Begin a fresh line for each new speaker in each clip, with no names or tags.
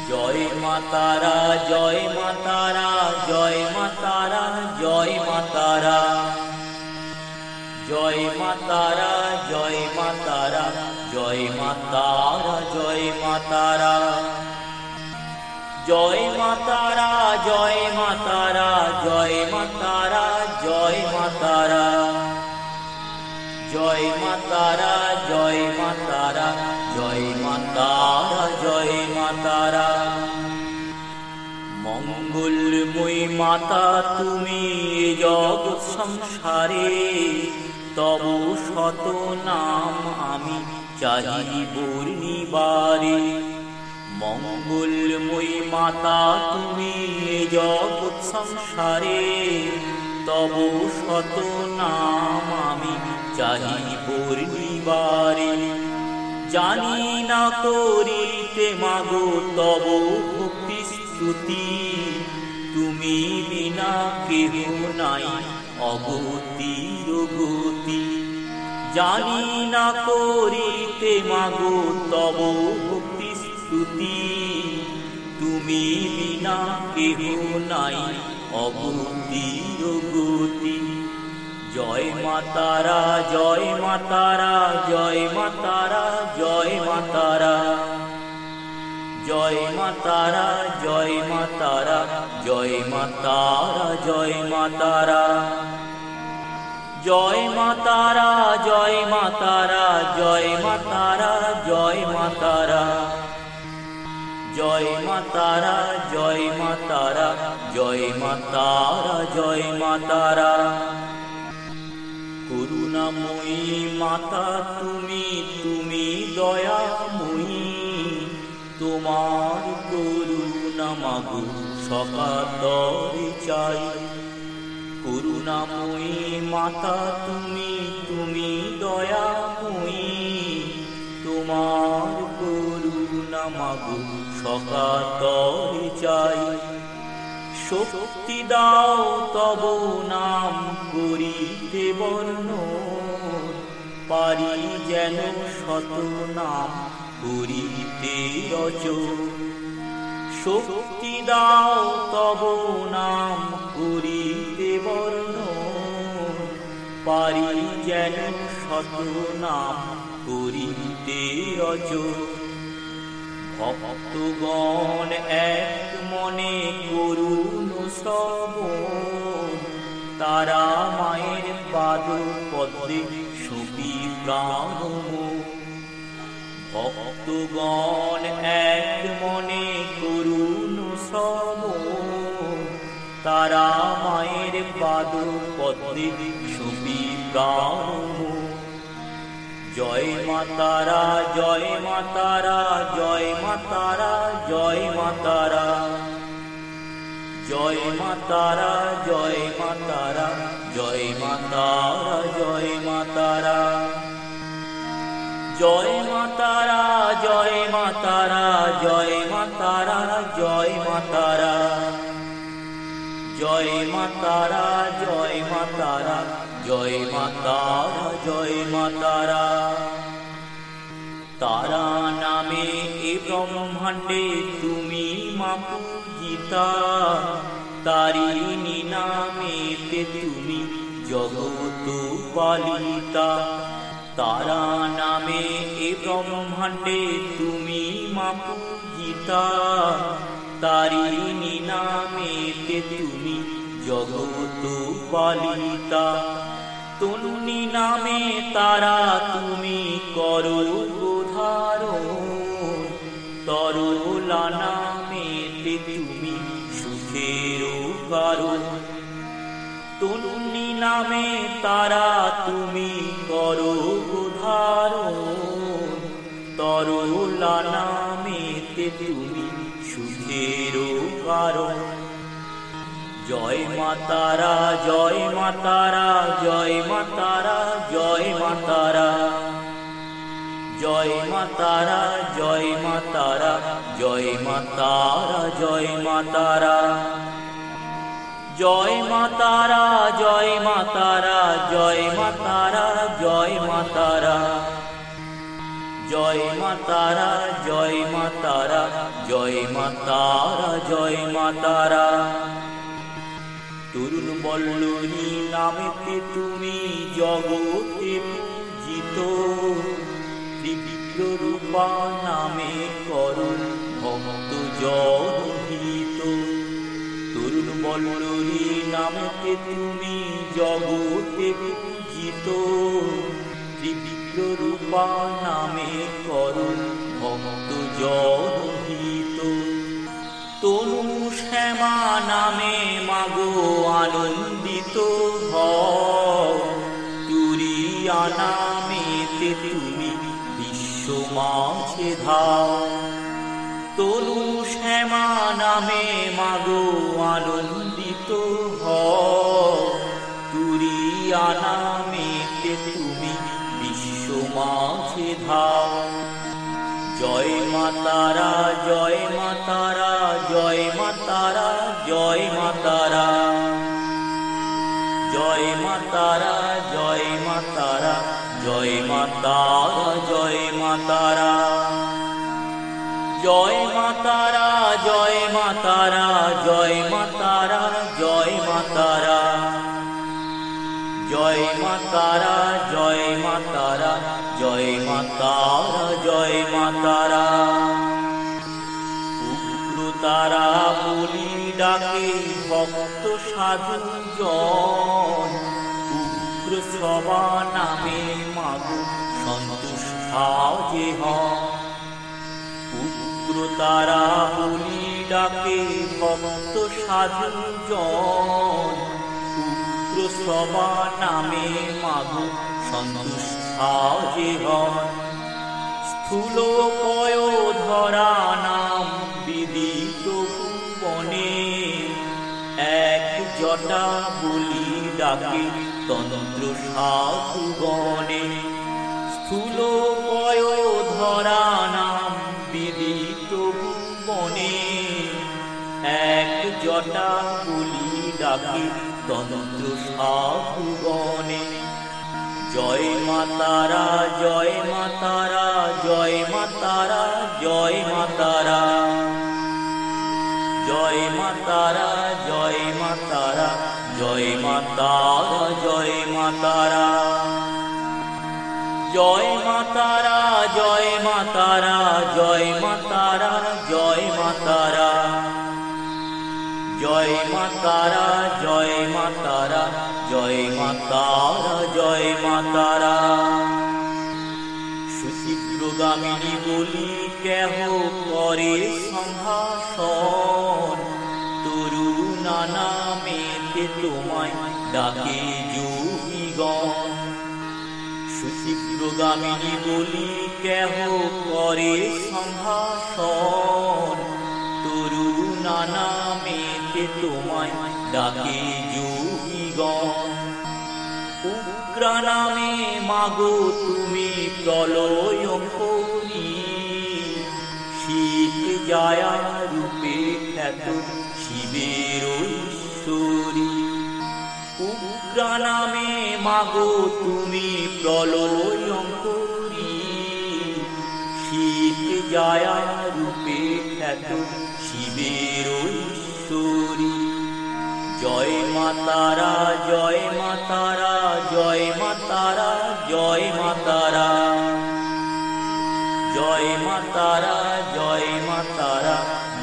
জয় মা তারা, জয় মা তারা, জয় মা তারা, জয় মা তারা, জয় মা তারা, জয় মা তারা, জয় মা তারা, জয় মা তারা, জয় মা তারা, জয় মা তারা, জয় মা তারা, জয় মা তারা, জয় মা তারা, জয় মা তারা, জয় মা তারা, জয় মা তারা। মঙ্গলময়ী মাতা তুমি জগৎ সংসারে, তব শত নাম আমি চাহি বর্ণিবারে। মঙ্গলময়ী মাতা তুমি জগৎ সংসারে, তব শত নাম আমি চাহি বর্ণিবারে। জানি না করিতে মাগো তব ভক্তি স্তুতি, তুমি বিনা কেহ নাই অগতির গতি। জানি না করিতে মাগো তব ভক্তি স্তুতি, তুমি বিনা কেহ নাই অগতির গতি। জয় মা তারা, জয় মা তারা, জয় মা তারা, জয় মা তারা, জয় মা তারা, জয় মা তারা, জয় মা তারা, জয় মা তারা, জয় মা তারা, জয় মা তারা, জয় মা তারা, জয় মা তারা, জয় মা তারা, জয় মা তারা, জয় মা তারা, জয় মা তারা। করুণাময়ী মাতা তুমি, তুমি দয়াময়ী, তোমার করুণা মাগো সকাতরে চাই। করুণাময়ী মাতা তুমি, তুমি দয়াময়ী, তোমার করুণা মাগো সকাতরে চাই। শক্তি দাও তব নাম করিতে বর্ণন, পারি যেন শত নাম করিতে রচন। শক্তি দাও তব নাম করিতে বর্ণন, পারি যেন শত নাম করিতে রচন। ভক্তগণ এক মনে করুণ শ্রবণ, তারা মায়ের পাদ পদ্মে সুপি প্রাণ। ভক্তগণ এক মনে করুণ শ্রবণ, তারা মায়ের পাদ পদ্মে সুপি প্রাণ। জয় মা তারা, জয় মা তারা, জয় মা তারা, জয় মা তারা, জয় মা তারা, জয় মা তারা, জয় মা তারা, জয় মা তারা, জয় মা তারা, জয় মা তারা, জয় মা তারা, জয় মা তারা, জয় মা তারা, জয় মা তারা, জয় মা তারা, জয় মা তারা। তারা নামে এ ব্রহ্মাণ্ডে তুমি মা পূজিতা, তারিণী নামেতে তুমি জগৎ পালিতা। তারা নামে এ ব্রহ্মাণ্ডে তুমি মা পূজিতা, তারিণী নামেতে তুমি জগৎ পালিতা। তনুনি নামে তারা তুমি করো ধারণ, তরলা নামেতে তুমি সুখের কারণ। তনুনি নামে তারা তুমি করো ধারণ, তরলা নামেতে তুমি সুখের কারণ। জয় মা তারা, জয় মা তারা, জয় মা তারা, জয় মা তারা, জয় মা তারা, জয় মা তারা, জয় মা তারা, জয় মা তারা, জয় মা তারা, জয় মা তারা, জয় মা তারা, জয় মা তারা, জয় মা তারা, জয় মা তারা, জয় মা তারা, জয় মা তারা। তরুণ বল্লরী নামেতে তুমি জগতে পূজিত, ত্রিবিক্র রূপা নামে করো ভক্ত জনহিত। তরুণ বল্লরী নামেতে তুমি জগতে পূজিত, ত্রিবিক্র রূপা নামে করো ভক্ত জনহিত। তনু শ্যামা নামে মাগো আনন্দিত হও, তুরিয়া নামেতে তুমি বিশ্ব মাঝে ধাও। তনু শ্যামা নামে মাগো আনন্দিত হও, তুরিয়া নামেতে তুমি বিশ্ব মাঝে ধাও। জয় মা তারা, জয় মা তারা, জয় মা তারা, জয় মা তারা। জয় মা তারা, জয় মা তারা, জয় মা তারা, জয় মা তারা। জয় মা তারা, জয় মা তারা, জয় মা তারা, জয় মা তারা। জয় মা তারা, জয় মা তারা, জয় মা তারা, জয় মা তারা। উগ্র তারা বলি ডাকে ভক্ত সাধু জন, উগ্র সভা নামে মাগো সন্তোষ সাজে হন। উগ্র তারা বলি ডাকে ভক্ত সাধু জন, উগ্র সভা নামে মাগো সন্তোষ সাজে হন। স্থূল পয় ধরা নাম বিদিত ভুবনে, এক জটা বলি ডাকে তন্ত্র সাধুগণে। স্থূল পয় ধরা নাম বিদিত ভুবনে, এক জটা বলি ডাকে তন্ত্র সাধুগণে। জয় মা তারা, জয় মা তারা, জয় মা তারা, জয় মা তারা। জয় মা তারা, জয় মা তারা, জয় মা তারা, জয় মা তারা। জয় মা তারা, জয় মা তারা, জয় মা তারা, জয় মা তারা। জয় মা তারা, জয় মা তারা, জয় মা তারা, জয় মা তারা। সুশীঘ্রগামিনী বলি কেহ করে সম্ভাষণ, তরুণা নামেতে তোমায় ডাকে যোগীগণ। সুশীঘ্রগামিনী বলি কেহ করে সম্ভাষণ, তরুণা নামেতে তোমায় ডাকে যোগীগণ। উগ্রা নামে মাগো তুমি প্রলয়ঙ্করী, শিব জায়া রূপে খ্যাত শিবের ঐশ্বরী। উগ্রা নামে মাগো তুমি প্রলয়ঙ্করী, শিব জায়া রূপে খ্যাত শিবের ঐশ্বরী। জয় মা তারা, জয় মা তারা, জয় মা তারা, জয় মা তারা। জয় মা তারা, জয় মা তারা,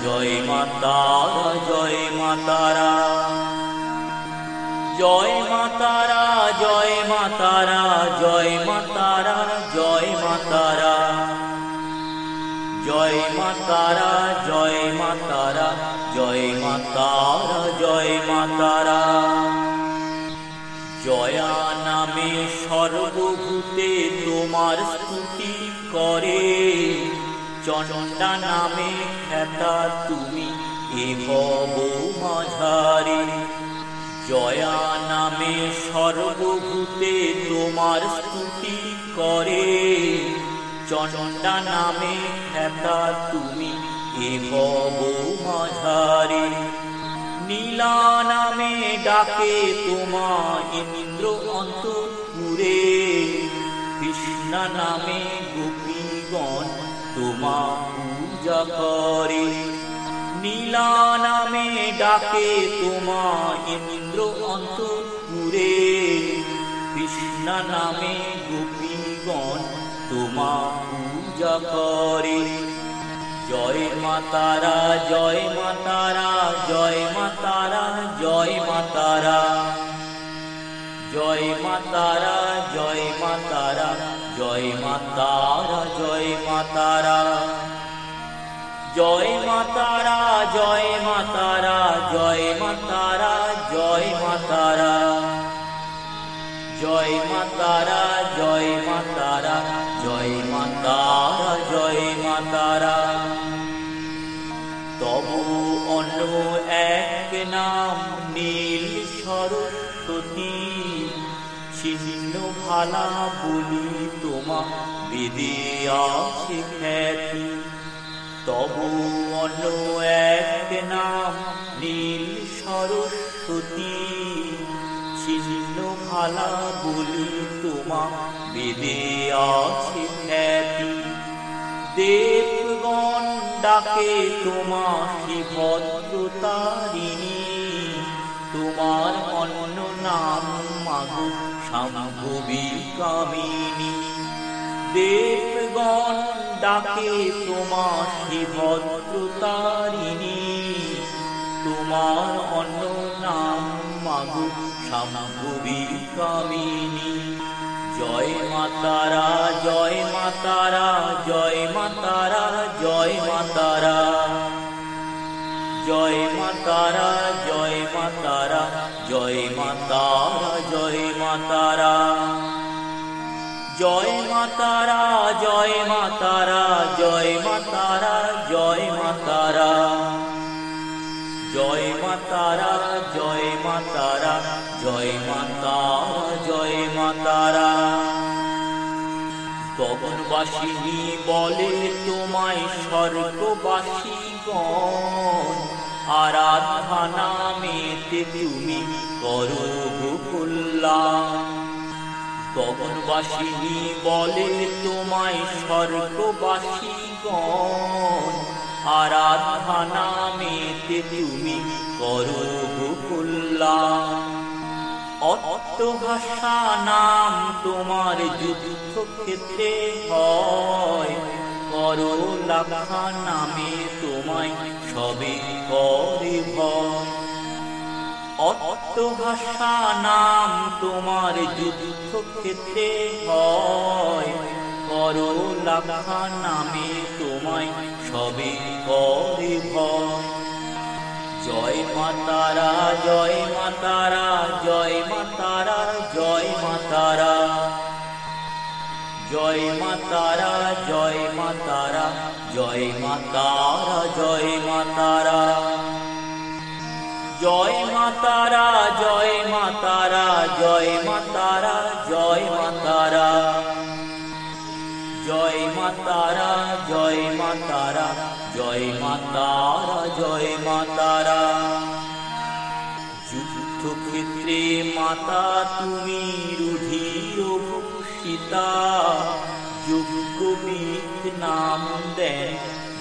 জয় মা তারা, জয় মা তারা। জয় মা তারা, জয় মা তারা, জয় মা তারা, জয় মা তারা। জয় মা তারা, জয় মা তারা, জয় মা তারা, জয় মা তারা। জয়া নামে সর্বভূতে তোমার স্তুতি করে, চণ্ডা নামে খ্যাতা তুমি এ ভব মাঝারে। জয়া নামে সর্বভূতে তোমার স্তুতি করে, চণ্ডা নামে খ্যাতা তুমি এ ভব মাঝারে। নীলা নামে ডাকে তোমায় ইন্দ্র অন্তপুরে, কৃষ্ণা নামে গোপীগণ তোমা পূজা করে। নীলা নামে ডাকে তোমা ইন্দ্র অন্তপুরে, কৃষ্ণা নামে গোপীগণ তোমা পূজা করে। জয় মা তারা, জয় মা তারা, জয় মা তারা, জয় মা তারা, জয় মা তারা, জয় মা তারা, জয় মা তারা, জয় মা তারা, জয় মা তারা, জয় মা তারা, জয় মা তারা, জয় মা তারা, জয় মা তারা, জয় মা তারা, জয় মা তারা, জয় মা তারা। তবু অন্য এক নাম নীল সরস্বতী, ছিন্ন ভালা বলি তোমা বেদে আছে খ্যাতি। তবু অন্য এক নাম নীল সরস্বতী, ছিন্ন ভালা বলি তোমা বেদে আছে খ্যাতি। দেবগণ ডাকে তোমা ভদ্রতারিণী, তোমার অন্য নাম মাগো শাম্ভবী কামিনী। দেবগণ ডাকে তোমা ভদ্রতারিণী, তোমার অন্য নাম মাগো শাম্ভবী কামিনী। জয় মা তারা, জয় মা তারা, জয় মা তারা, জয় মা তারা, জয় মা তারা, জয় মা তারা, জয় মা তারা, জয় মা তারা, জয় মা তারা, জয় মা তারা, জয় মা তারা, জয় মা তারা, জয় মা তারা, জয় মা তারা, জয় মা তারা, জয় মা তারা। গগনবাসিনী বলে তোমায় স্বর্গবাসীগণ, আরাধনা নামেতে তুমি করো কল্যাণ। গগনবাসিনী বলে তোমায় স্বর্গবাসীগণ, আরাধনা নামেতে তুমি করো কল্যাণ। অট্টভাষা নাম তোমার যুদ্ধক্ষেত্রে হয়, করো লাখা নামে তোমায় সবে করে ভয়। অট্টভাষা নাম তোমার যুদ্ধক্ষেত্রে হয়, করো লাখা নামে তোমায় সবে করে ভয়। জয় মা তারা, জয় মা তারা, জয় মা তারা, জয় মা তারা, জয় মা তারা, জয় মা তারা, জয় মা তারা, জয় মা তারা, জয় মা তারা, জয় মা তারা, জয় মা তারা, জয় মা তারা, জয় মা তারা, জয় মা তারা, জয় মা তারা, জয় মা তারা। যুদ্ধক্ষেত্রে মাতা তুমি রুধির ভূষিতা, যজ্ঞবিদ নাম দেন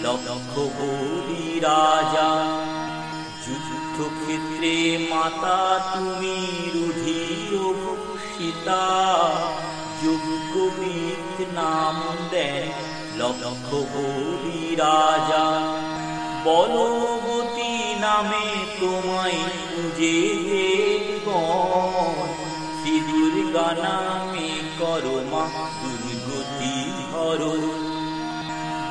লক্ষ বলি রাজা। যুদ্ধক্ষেত্রে মাতা তুমি রুধির ভূষিতা, যজ্ঞবিদ নাম দেন লক্ষ বলি রাজা। বলবতী নামে তোমায় পূজে দেবগণ, শ্রী দুর্গা নামে করো মা দুর্গতি হরণ।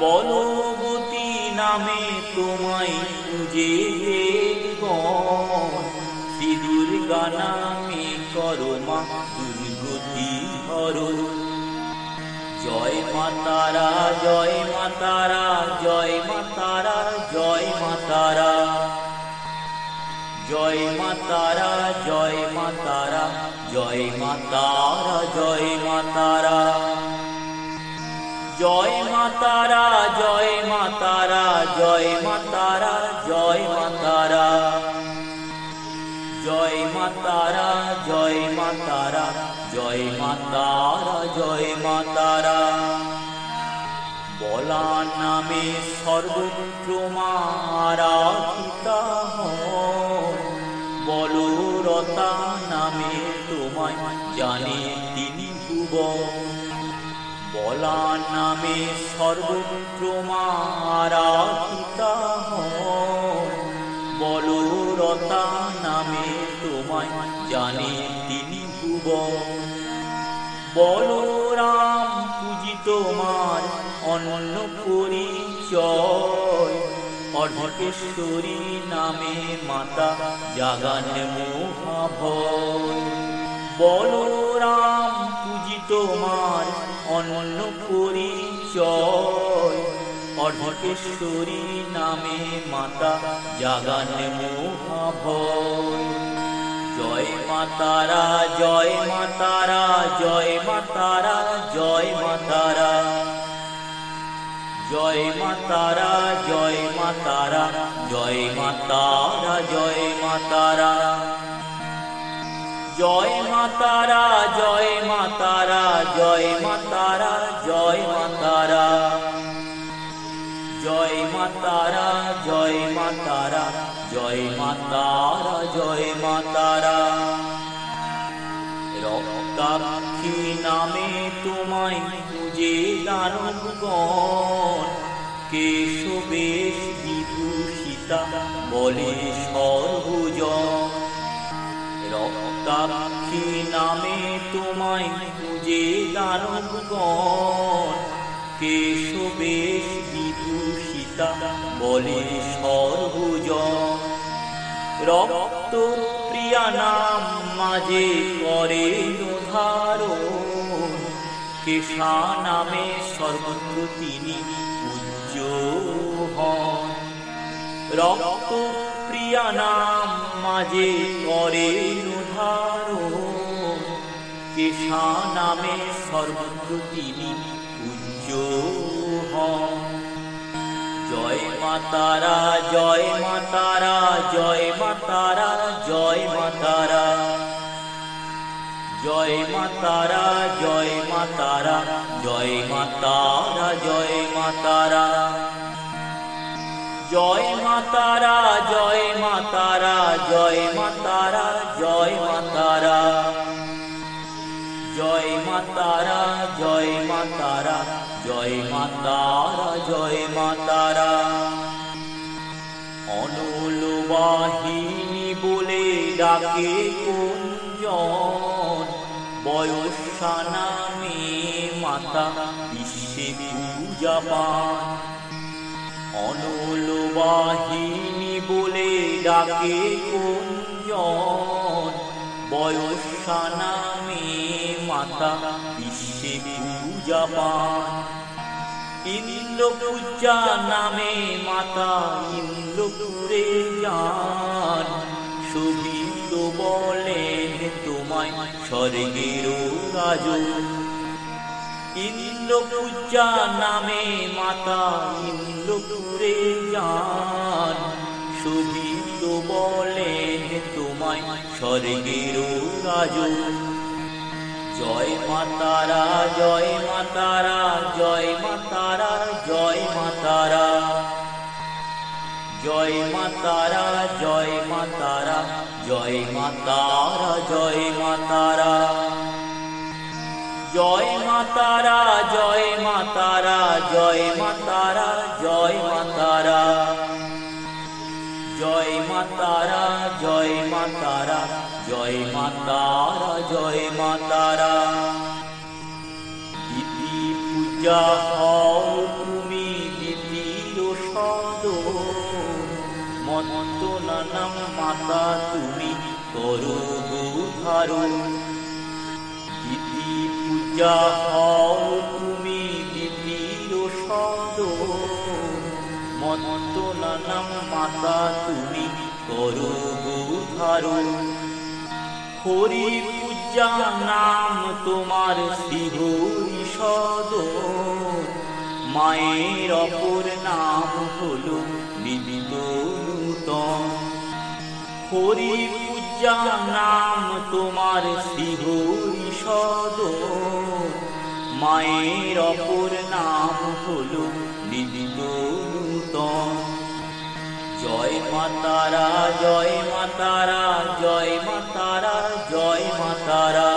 বলবতী নামে তোমায় পূজে দেবগণ, শ্রী দুর্গা নামে করো মা দুর্গতি হরণ। জয় মা তারা, জয় মা তারা, জয় মা তারা, জয় মা তারা, জয় মা তারা, জয় মা তারা, জয় মা তারা, জয় মা তারা, জয় মা তারা, জয় মা তারা, জয় মা তারা, জয় মা তারা, জয় মা তারা, জয় মা তারা, জয় মা তারা, জয় মা তারা। বলা নামে সর্বত্র আরাধিতা হন, বলরতা নামে তোমায় জানে তিনি ভুবন। বলা নামে সর্বত্র আরাধিতা হন, বলরতা নামে তোমায় জানে তিনি ভুবন। বলরাম পুজি তোমার অনন্য পরিচয়, অর্ধকেশ্বরী নামে মাতা জাগান মহাভয়। বলরাম পুজি তোমার অনন্য পরিচয়, অর্ধকেশ্বরী নামে মাতা জাগান মহাভয়। জয় মা তারা, জয় মা তারা, জয় মা তারা, জয় মা তারা। জয় মা তারা, জয় মা তারা, জয় মা তারা, জয় মা তারা। জয় মা তারা, জয় মা তারা, জয় মা তারা, জয় মা তারা। জয় মা তারা, জয় মা তারা, জয় মা তারা, জয় মা তারা। রক্তাক্ষী নামে তোমায় পূজে দানবগণ, কেশবেশ বিভূষিতা বলে সর্বজন। রক্তাক্ষী নামে তোমায় পূজে দানবগণ, কেশবেশ বিভূষিতা বলে সর্বজন। রক্ত প্রিয়া নাম মাঝে করে ধারণ, কেশা নামে সর্বত্র তিনি পূজ্য হন। রক্ত প্রিয়া নাম মাঝে করে ধারণ, কেশা নামে সর্বত্র তিনি পূজ্য হন। জয় মা তারা, জয় মা তারা, জয় মা তারা, জয় মা তারা। জয় মা তারা, জয় মা তারা, জয় মা তারা, জয় মা তারা। জয় মা তারা, জয় মা তারা, জয় মা তারা, জয় মা তারা। জয় মা তারা, জয় মা তারা, জয় মা তারা, জয় মা তারা। অনলবাহিনী বলে ডাকে কুঞ্জন, বয়স্যা নামে মাতা বিশ্বে পূজা পান। অনলবাহিনী বলে ডাকে কুঞ্জন, বয়স্যা নামে মাতা বিশ্বে পূজা পান। ইন্দ্রপূজা নামে মাতা ইন্দ্রপুরে যান, সুবিত বলেন তোমায় স্বর্গের রাজন। ইন্দ্রপূজা নামে মাতা ইন্দ্রপুরে যান, সুবিত বলেন তোমায় স্বর্গের রাজন। জয় মা তারা, জয় মা তারা, জয় মা তারা, জয় মা তারা। জয় মা তারা, জয় মা তারা, জয় মা তারা, জয় মা তারা। জয় মা তারা, জয় মা তারা, জয় মা তারা, জয় মা তারা। জয় মা তারা, জয় মা তারা, জয় মা তারা, জয় মা তারা। দিতি পূজা হও তুমি দিতির সদন, মত্তনা নাম মাতা তুমি করো ধারণ। দিতি পূজা হও তুমি দিতির সদন, মত্তনা নাম মাতা তুমি করো ধারণ। হরি পূজা নাম তোমার শ্রীহরি সদন, মায়ের অপর নাম হলো নিত্য নূতন। হরি পূজা নাম তোমার শ্রীহরি সদন, মায়ের অপর নাম হলো নিত্য নূতন। জয় মা তারা, জয় মা তারা, জয় মা তারা, জয় মা তারা,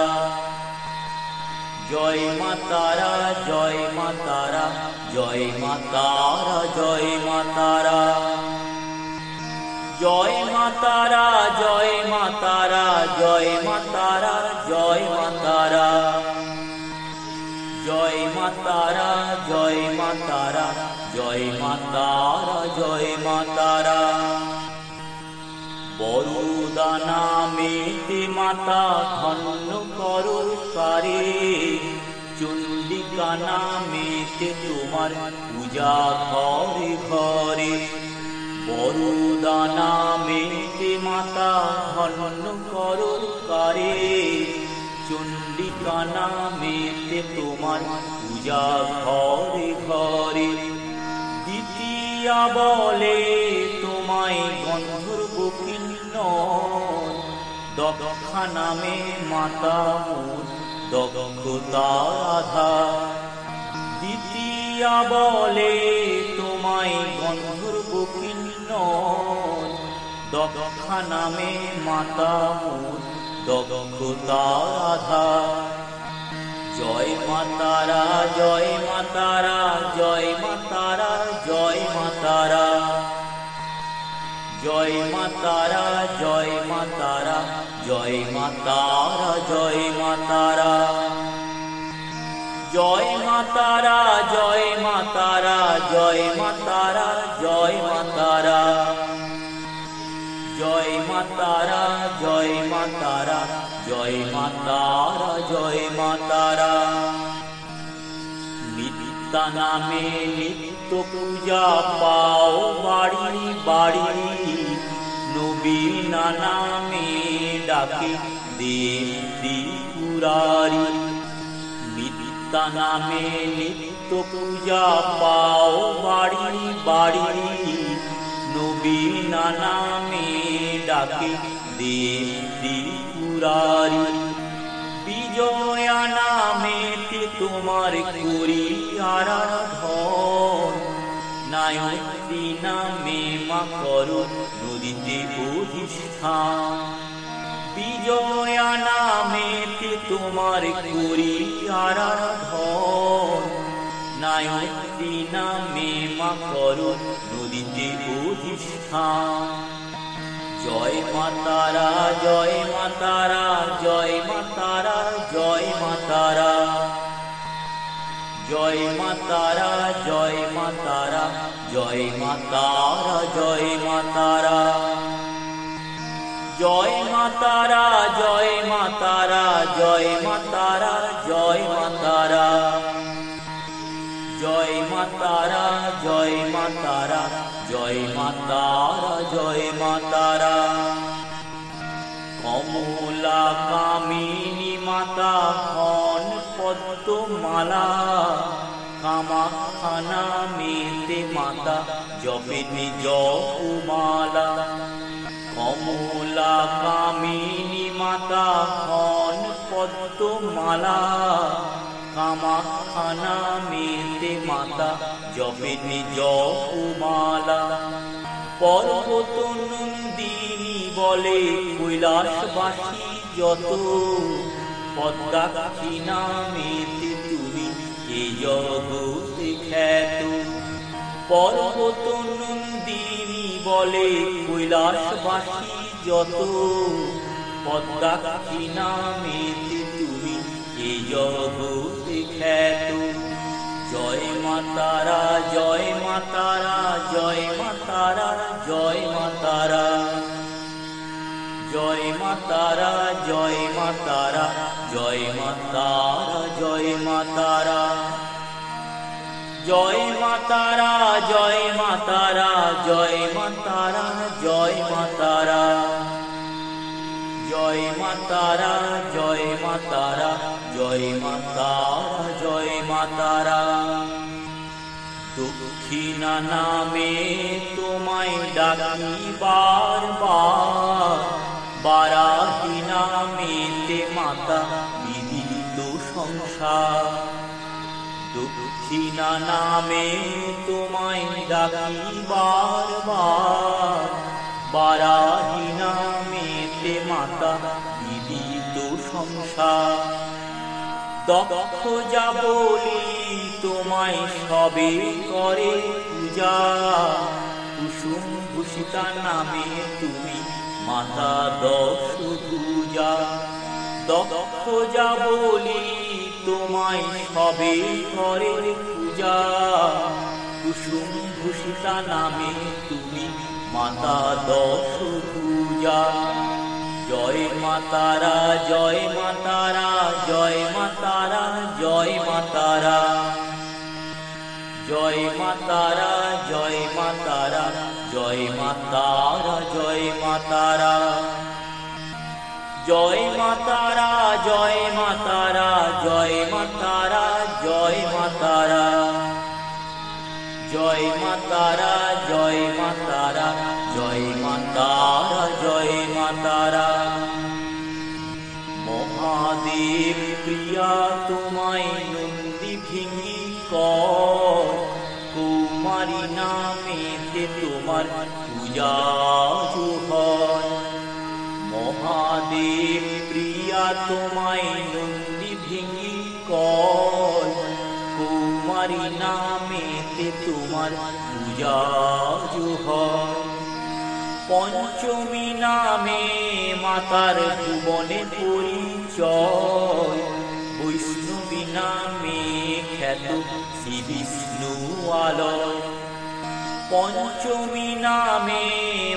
জয় মা তারা, জয় মা তারা, জয় মা তারা, জয় মা তারা, জয় মা তারা, জয় মা তারা, জয় মা তারা, জয় মা তারা, জয় মা তারা, জয় মা তারা, জয় মা তারা, জয় মা তারা। বরদানা মেতে মাতা ধন্য করো কারে, চণ্ডিকা নামেতে তোমার পূজা ঘরে ঘরে। বরদানা মেতে মাতা ধন্য করো কারে, চণ্ডিকা নামেতে তোমার পূজা ঘরে ঘরে। দ্বিতীয়া বলে তোমায় গন্ধর্ব কিন্নর, দক্ষা নামে মাতা মোর দক্ষতার আধার। দ্বিতীয়া বলে তোমায় গন্ধর্ব কিন্নর, দক্ষা নামে মাতা মোর দক্ষতার আধার। জয় মা তারা, জয় মা তারা, জয় মা তারা, জয় মা তারা, জয় মা তারা, জয় মা তারা, জয় মা তারা, জয় মা তারা, জয় মা তারা, জয় মা তারা, জয় মা তারা, জয় মা তারা, জয় মা তারা, জয় মা তারা, জয় মা তারা, জয় মা তারা। নিত্যা নামে নিত্য পূজা পাও বাড়ি বাড়ি, নবীনা নামে ডাকে দেব ত্রিপুরারি। নিত্যা নামে নিত্য পূজা পাও বাড়ি বাড়ি, নবীনা নামে ডাকে দেব ত্রিপুরারি। বিজয়া নামেতে তোমার করি আরাধন, নায়ত্রী নামে মা করো নদীতে অধিষ্ঠান। বিজয়া নামেতে তোমার করি আরাধন, নায়ত্রী নামে মা করো নদীতে অধিষ্ঠান। জয় মা তারা, জয় মা তারা, জয় মা তারা, জয় মা তারা, জয় মা তারা, জয় মা তারা, জয় মা তারা, জয় মা তারা, জয় মা তারা, জয় মা তারা, জয় মা তারা, জয় মা তারা, জয় মা তারা, জয় মা তারা, জয় মা তারা, জয় মা তারা। কমলা কামিনী মাতা হন পদ্মমালা, কামাখ্যা নামেতে মাতা জপে নিজ মালা। কমলা কামিনী মাতা হন পদ্মমালা, কামাখ্যা নামেতে মাতা জপে নিজ মালা। পর্বত নন্দিনী বলে কৈলাসবাসী যত, পদ্মাক্ষী নামেতে তুমি এ জগতে খ্যাত। পর্বত নন্দিনী বলে কৈলাসবাসী যত, পদ্মাক্ষী নামেতে তুমি এ জগতে খ্যাত। জয় মা তারা, জয় মা তারা, জয় মা তারা, জয় মা তারা, জয় মা তারা, জয় মা তারা, জয় মা তারা, জয় মা তারা, জয় মা তারা, জয় মা তারা, জয় মা তারা, জয় মা তারা, জয় মা তারা, জয় মা তারা, জয় মা তারা, জয় মা তারা। দক্ষিণা নামে তোমায় ডাকি বারবার, বারাহি নামেতে মাতা বিদিত সংসার। বিনা নামে তোমায় ডাকি বারবার, বারাহি নামেতে মাতা বিদিত সংসার। দক্ষ যা বলি তোমায় সবে করে পূজা, কুসুম ভূষিতা নামে তুমি মাতা দশভুজা। দক্ষ যা বলি তোমায় সবে করে পূজা, কুসুম ভূষিতা নামে তুমি মাতা দশভুজা। জয় মা তারা, জয় মা তারা, জয় মা তারা, জয় মা তারা, জয় মা তারা, জয় মা তারা, জয় মা তারা, জয় মা তারা, জয় মা তারা, জয় মা তারা, জয় মা তারা, জয় মা তারা, জয় মা তারা, জয় মা তারা, জয় মা তারা, জয় মা তারা। মহাদেব প্রিয়া তোমায় নন্দী ভিঙ্গি কর, কুমারী নামেতে তোমার পূজা হয়। মহাদেব প্রিয়া তোমায় নন্দী ভিঙ্গি কর, কুমারী নামেতে তোমার পূজা হয়। পঞ্চমী নামে মাতার ভুবনে পরিচয়, বৈষ্ণবী নামে খ্যাত শ্রী বিষ্ণু আলয়। পঞ্চমী নামে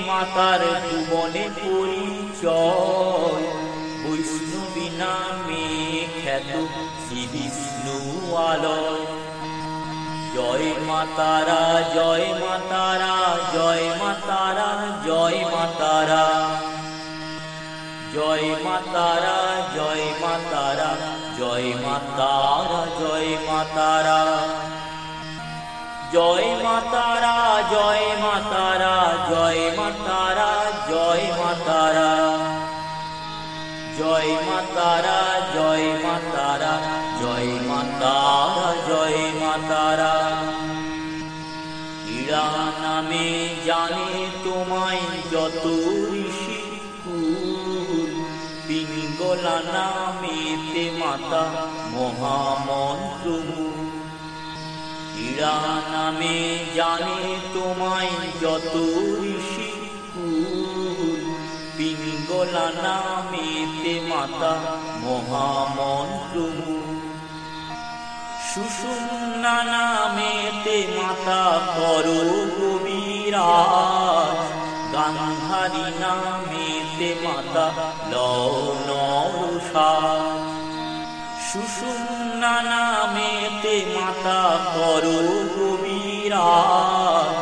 মাতার ভুবনে পরিচয়, বৈষ্ণবী নামে খ্যাত শ্রী বিষ্ণু আলয়। জয় মা তারা, জয় মা তারা, জয় মা তারা, জয় মা তারা, জয় মা তারা, জয় মা তারা, জয় মা তারা, জয় মা তারা, জয় মা তারা, জয় মা তারা, জয় মা তারা, জয় মা তারা, জয় মা তারা, জয় মা তারা, জয় মা তারা, জয় মা তারা। ইরা নামে জানে তোমায় যত ঋষি কুল, পিঙ্গলা নামেতে মাতা মহামন্ত্রমূল। ইরা নামে জানে তোমায় যত ঋষি কুল, পিঙ্গলা নামেতে মাতা মহামন্ত্রমূল। সুষুম্না নামেতে মাতা করো কবিরাজ, গান্ধারী নামেতে মাতা লও নরসাজ। সুষুম্না নামেতে মাতা করো কবিরাজ,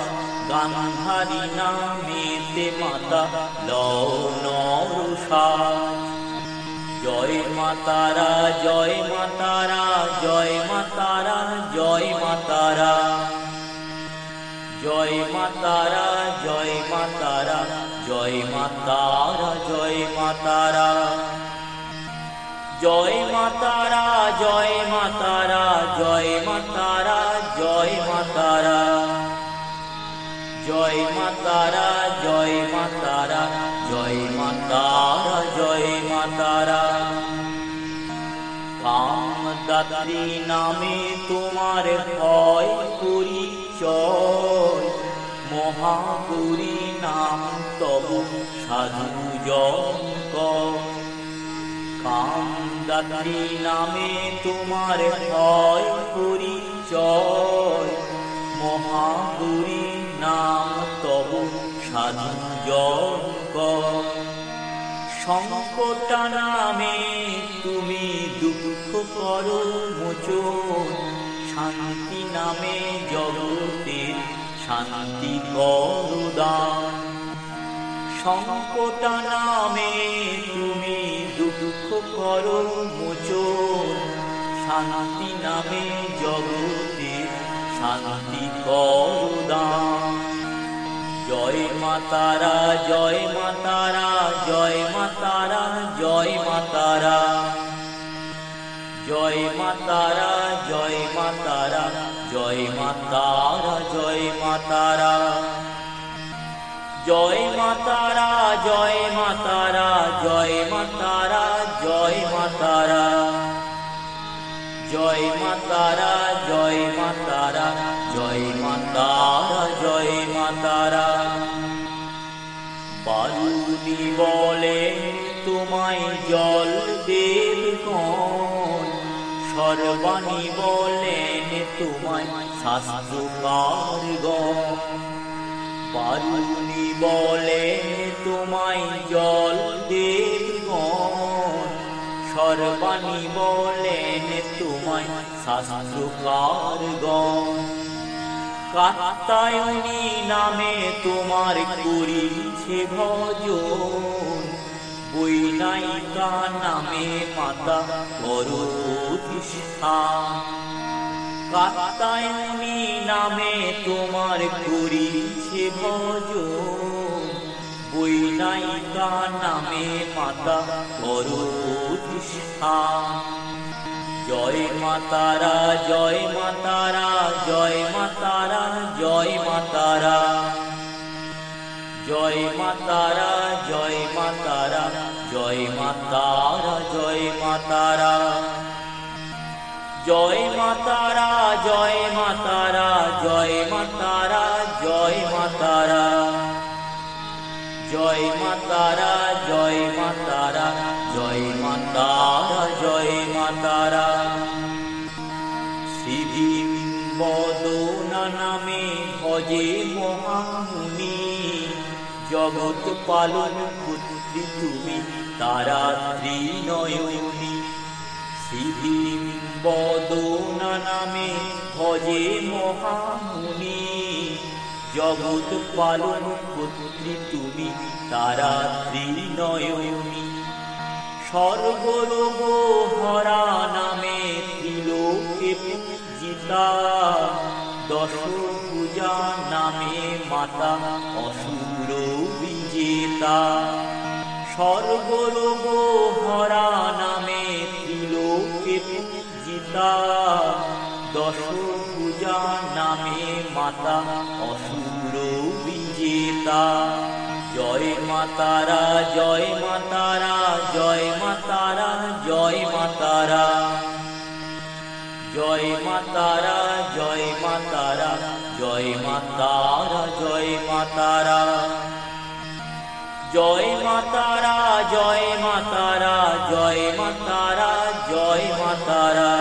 গান্ধারী নামেতে মাতা লও নরসাজ। জয় মা তারা, জয় মা তারা, জয় মা তারা, জয় মা তারা, জয় মা তারা, জয় মা তারা, জয় মা তারা, জয় মা তারা, জয় মা তারা, জয় মা তারা, জয় মা তারা, জয় মা তারা, জয় মা তারা, জয় মা তারা, জয় মা তারা, জয় মা তারা। কামদাত্রী নামে তোমার হয় পরিচয়, মহাগৌরী নাম তব সাধু জন। কামদাত্রী নামে তোমার হয় পরিচয়, মহাগৌরী নাম তব সাধু জন। সংকটা নামে তুমি দুঃখ করো মোচন, শান্তি নামে জগতের শান্তি করো দান। সংকটা নামে তুমি দুঃখ করো মোচন, শান্তি নামে জগতের শান্তি করো দান। জয় মা তারা, জয় মা তারা, জয় মা তারা, জয় মা তারা, জয় মা তারা, জয় মা তারা, জয় মা তারা, জয় মা তারা, জয় মা তারা, জয় মা তারা, জয় মা তারা, জয় মা তারা, জয় মা তারা, জয় মা তারা, জয় মা তারা, জয় মা তারা। বারুনি বলে তোমায় জল দেব কোন, সর্বাণী বলেন তোমায় শাস্ত্রকার গণ। বারুনি বলেন তোমায় জল দেব গণ, সর্বাণী বলেন তোমায় শাস্ত্রকার গণ। কাত্যায়নী নামে তোমার করিছে ভজন, বৈনায়িকা নামে মাতা করো অধিষ্ঠান। কাত্যায়নী নামে তোমার করিছে ভজন, বৈনায়িকা নামে মাতা করো অধিষ্ঠান। জয় মা তারা, জয় মা তারা, জয় মা তারা, জয় মা তারা, জয় মা তারা, জয় মা তারা, জয় মা তারা, জয় মা তারা, জয় মা তারা, জয় মা তারা, জয় মা তারা, জয় মা তারা, জয় মা তারা, জয় মা তারা, জয় মা তারা, জয় মা তারা। শ্রীবদনা নামে ভজে মহামুনি, জগৎ পালন পুত্রী তুমি তারা ত্রিনয়নী। শ্রীবদনা নামে ভজে মহামুনি, জগৎ পালন পুত্রী তুমি তারা ত্রিনয়নী। স্বর্গলোক হরা নামে ত্রিলোকে পূজিতা, দশ পূজা নামে মাতা অসুর বিজেতা। স্বর্গলোক হরা নামে ত্রিলোকে পূজিতা, দশ পূজা নামে মাতা অসুর বিজেতা। জয় মা তারা, জয় মা তারা, জয় মা তারা, জয় মা তারা, জয় মা তারা, জয় মা তারা, জয় মা তারা, জয় মা তারা, জয় মা তারা, জয় মা তারা, জয় মা তারা, জয় মা তারা,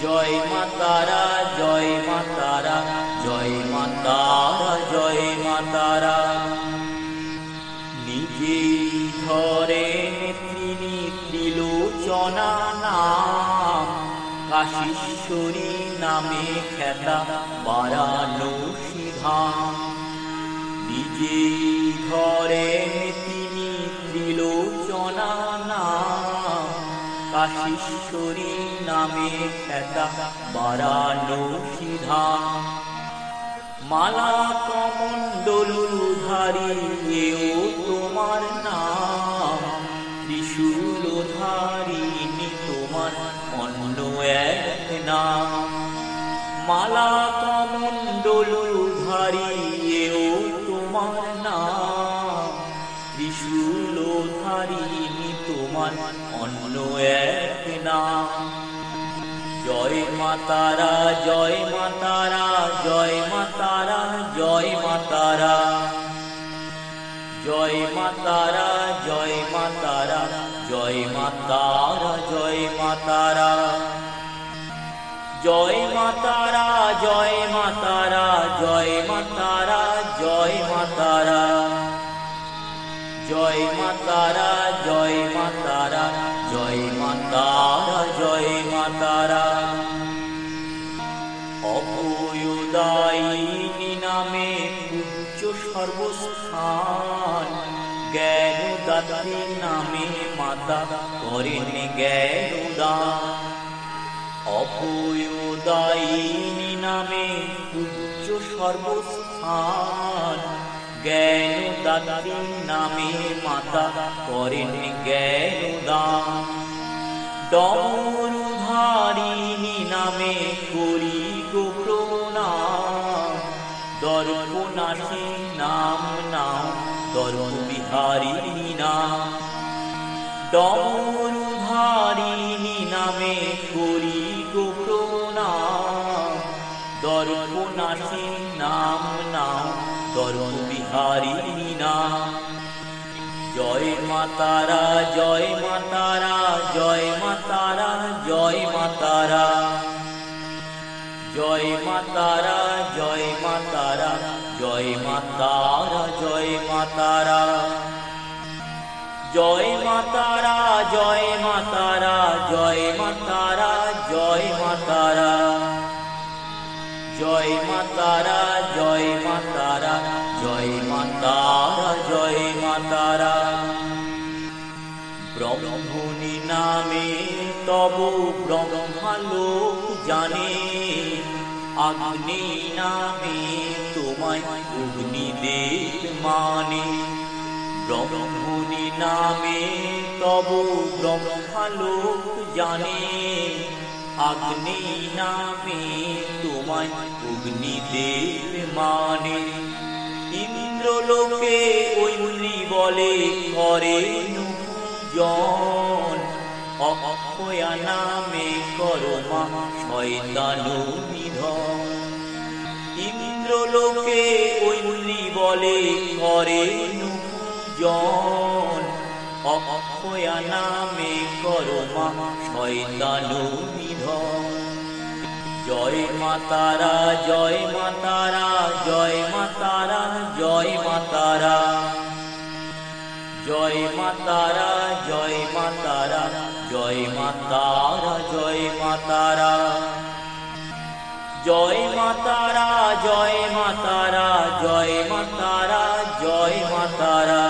জয় মা তারা, জয় মা তারা, জয় মা তারা, জয় মা তারা। নিজে ধরেন তিনি ত্রিলোচনা নাম, কাশীশ্বরী নামে খ্যাতা বারাণসী ধাম। নিজে ধরেন তিনি ত্রিলোচনা নাম, কাশীশ্বরী নামে খ্যাতা বারাণসী ধাম। মালা কমণ্ডলুধারী এও তোমার নাম, ত্রিশূলধারিণী তোমার অন্য এক নাম। মালা কমণ্ডলুধারী এও তোমার নাম, ত্রিশূলধারিণী তোমার অন্য এক নাম। জয় মা তারা, জয় মা তারা, জয় মা তারা, জয় মা তারা, জয় মা তারা, জয় মা তারা, জয় মা তারা, জয় মা তারা, জয় মা তারা, জয় মা তারা, জয় মা তারা, জয় মা তারা, জয় মা তারা, জয় মা তারা, জয় মা তারা, জয় মা তারা। অভয়দায়িনী নামে উচ্চ সর্বস্থান, জ্ঞানদাত্রী নামে মাতা করেন জ্ঞানদান। অভয়দায়িনী নামে উচ্চ সর্বস্থান, জ্ঞানদাত্রী নামে মাতা করেন জ্ঞানদান। ডমরুধারী ধারিণী নামে করি গো প্রণাম। দর্পনাশী নাম নাম দর্প বিহারিণী নাম। ডমরুধারিণী নামে করি গো প্রণাম। দর্পনাশী নাম নাম দর্প বিহারিণী নাম। জয় মা তারা জয় মা তারা জয় মা তারা জয় মা তারা। জয় মা তারা জয় মা তারা জয় মা তারা জয় মা তারা। জয় মা তারা জয় মা তারা জয় মা তারা জয় মা তারা। জয় মা তারা জয় মা তারা জয় মা তারা জয় মা তারা। ব্রহ্মণী নামে তব ব্রহ্মালোক জানে। অগ্নি নামে তোমায় অগ্নিদেব মানে। ব্রহ্মণী নামে তব ব্রহ্মালোক জানে। অগ্নি নামে তোমায় অগ্নিদেব মানে। ইন্দ্রলোকে ঐন্দ্রী বলে করে জন। অক্ষয়া নামে করো মা শয়তানু নিধন। ইন্দ্রলোকে ঐন্দ্রী বলে করে জন। অক্ষয়া নামে করো মা শয়তানু নিধন। জয় মা তারা জয় মা তারা জয় মা তারা জয় মা তারা। জয় মা তারা জয় মা তারা জয় মা তারা জয় মা তারা। জয় মা তারা জয় মা তারা জয় মা তারা জয় মা তারা।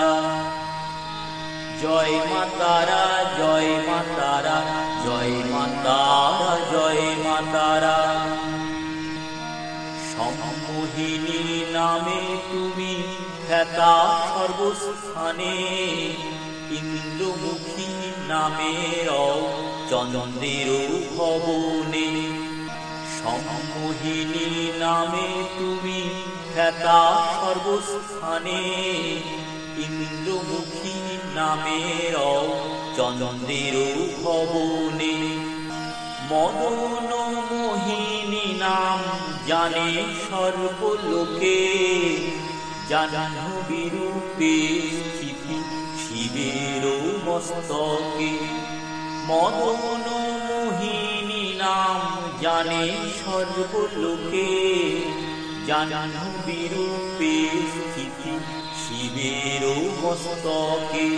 জয় মা তারা জয় মা তারা জয় মা তারা জয় মা তারা। সম্মোহিনী নামে তুমি খ্যাতা সর্বস্থানে। ইন্দ্রমুখী নামে চন্দ্রের ভবনে। সম্মোহিনী নামে তুমি খ্যাতা সর্বস্থানে। ইন্দ্রমুখী নামে চন্দ্রের ভবনে। মদন মোহিনী নাম জানে সর্বলোকে। জাহ্নবী রূপে স্থিতি শিবের মস্তকে। মদন মোহিনী নাম জানে সর্বলোকে। জাহ্নবী রূপে স্থিতি শিবের মস্তকে।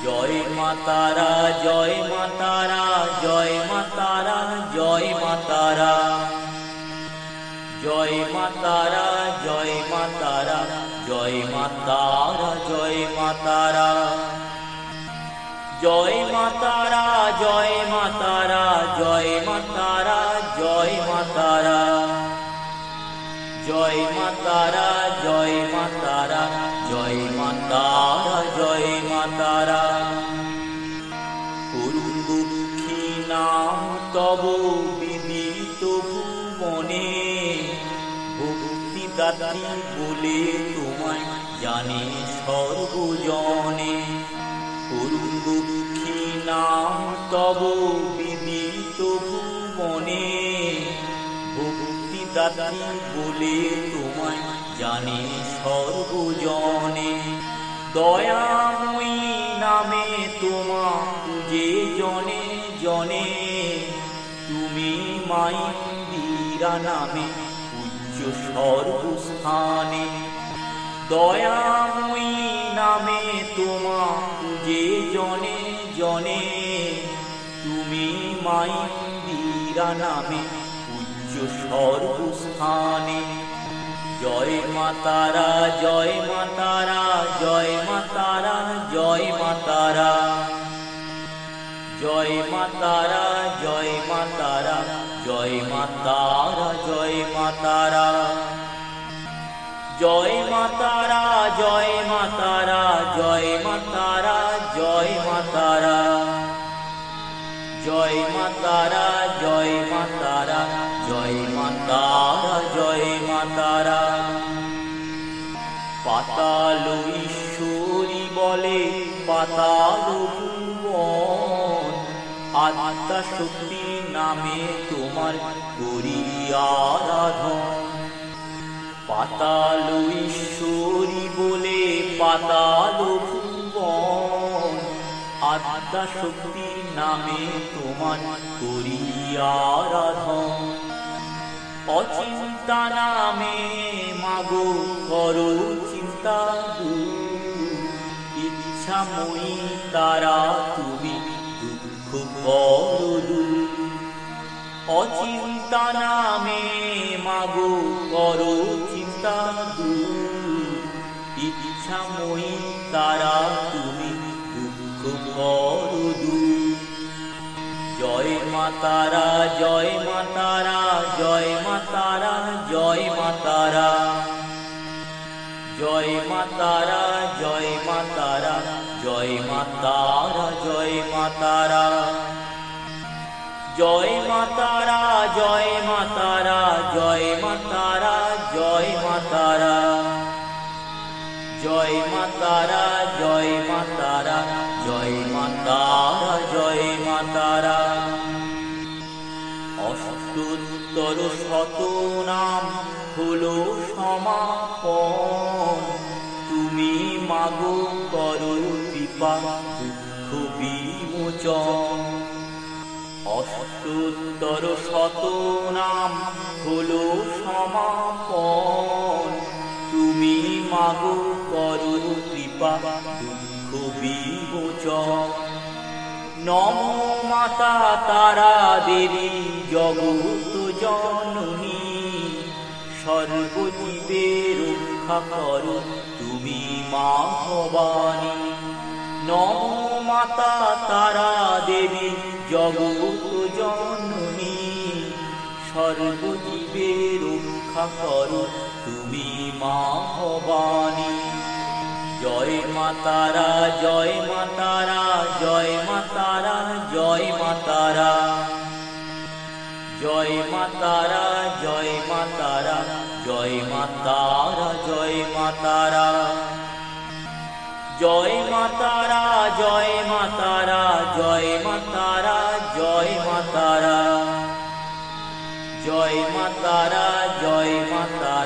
জয় মা তারা জয় মা তারা জয় মা তারা জয় মা তারা। জয় মা তারা জয় মা তারা জয় মা তারা জয় মা তারা। জয় মা তারা জয় মা তারা জয় মা তারা জয় মা তারা। জয় মা তারা জয় মা তারা জয় মা তারা জয় মা তারা। করুণবক্ষী নাম তব বিদিত ভুবনে। ভক্তিদাত্রী বলে তোমায় জানে সর্বজনে। করুণবক্ষী নাম তব বিদিত ভুবনে। ভক্তিদাত্রী বলে তোমায় জানে সর্বজনে। দয়াময়ী নামে তোমা যে জনে জনে। তুমি মাইন্দিরা নামে পূজ্য সর্বস্থানে। দয়াময়ী নামে তোমা যে জনে জনে। তুমি মাইন্দিরা নামে পূজ্য সর্বস্থানে। জয় মা তারা জয় মা তারা জয় মা তারা জয় মা তারা। জয় মা তারা জয় মা তারা জয় মা তারা জয় মা তারা। জয় মা তারা জয় মা তারা জয় মা তারা জয় মা তারা। জয় মা তারা ঈশ্বরী বলে পাতাল ভুবন, আত্মা শক্তি নামে তোমার করি আরাধন। পাতাল ঈশ্বরী বলে পাতাল ভুবন, আত্মা শক্তি নামে তোমার করি আরাধন। অচিন্তা নামে মাগো করো চিন্তা দূর, ইচ্ছাময়ী তারা তুমি দুঃখ করো দূর। অচিন্তা নামে মাগো করো চিন্তা দূর, ইচ্ছাময়ী তারা তুমি দুঃখ করো দূর। জয় মা তারা, জয় মা তারা, জয় মা তারা, জয় মা তারা। জয় মা তারা, জয় মা তারা, জয় মা তারা, জয় মা তারা। জয় মা তারা, জয় মা তারা, জয় মা তারা, জয় মা তারা। জয় মা তারা, জয় মা তারা, জয় মা তারা, জয় মা তারা। অষ্টোত্তর শত নাম হলো সমাপন, তুমি মাগো করো কৃপা দুঃখ বিমোচন। অষ্টোত্তর শত নাম হলো সমাপন, তুমি মাগো করো কৃপা দুঃখ বিমোচন। নমো মাতা তারা দেবী জগৎ জননী, সর্বজীবের রক্ষা করো তুমি মা ভবানী। নমো মাতা তারা দেবী জগৎ জননী, সর্বজীবের রক্ষা করো তুমি মা ভবানী। জয় মা তারা, জয় মা তারা, জয় মা তারা, জয় মা তারা। জয় মা তারা, জয় মা তারা, জয় মা তারা, জয় মা তারা। জয় মা তারা, জয় মা তারা, জয় মা তারা, জয় মা তারা। জয় মা তারা, জয় মা তারা।